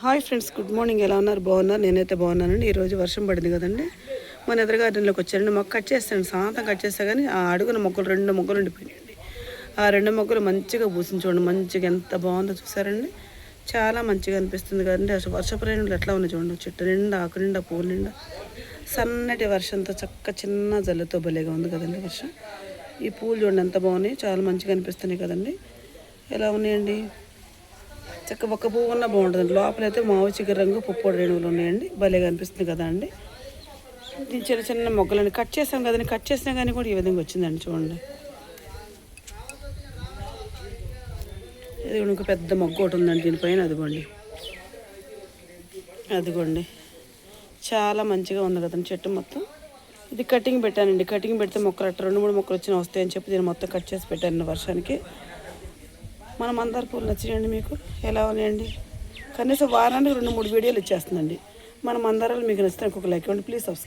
Hi friends, good morning. ఎలా ఉన్నారు? బాగున్నారు? నేనైతే బాగున్నానండి. ఈరోజు వర్షం పడింది కదండి. మన ఎదురు గార్డెన్లోకి వచ్చారండి. మొక్క కట్ చేస్తాను, సాయంత్రం కట్ చేస్తా కానీ ఆ అడుగున మొక్కలు 2 మొక్కలు ఉండిపోయినాయండి. ఆ 2 మొక్కలు మంచిగా పూసింది చూడండి. మంచిగా ఎంత బాగుందో చూసారండి. చాలా మంచిగా అనిపిస్తుంది కదండి. అసలు వర్షపు రేణులు ఎట్లా ఉన్నాయి చూడండి. చెట్టు నిండా, ఆకు నిండా, పూల నిండా సన్నటి వర్షంతో చిన్న జల్లుతో భలేగా ఉంది కదండి వర్షం. ఈ పూలు చూడండి ఎంత బాగున్నాయి, చాలా మంచిగా అనిపిస్తున్నాయి కదండి. ఎలా ఉన్నాయండి? ఒక్క పువ్వు ఉన్న బాగుంటుంది. లోపలైతే మావు చిగురు రంగు పుప్పొడి రేణువులు ఉన్నాయండి. భలేగా అనిపిస్తుంది కదా అండి. దీని చిన్న చిన్న మొగ్గలని కట్ చేసాం కదండి. కట్ చేసినా కానీ కూడా ఈ విధంగా వచ్చిందండి చూడండి. ఇది ఇంకో పెద్ద మొగ్గ ఒకటి ఉందండి దీనిపైన. అదిగోండి చాలా మంచిగా ఉంది కదండి చెట్టు మొత్తం. ఇది కటింగ్ పెట్టానండి. కటింగ్ పెడితే మొక్కలు అట్లా 2-3 మొక్కలు వచ్చినా వస్తాయని చెప్పి దీన్ని మొత్తం కట్ చేసి పెట్టాను వర్షానికి. మన మందార పూలు నచ్చినాయండి మీకు? ఎలా ఉన్నాయండి? కనీసం వారానికి 2-3 వీడియోలు ఇచ్చేస్తుందండి. మన మందారాలు మీకు నచ్చితే ఒక లైక్ ఇవ్వండి ప్లీజ్. సబ్స్క్రైబ్.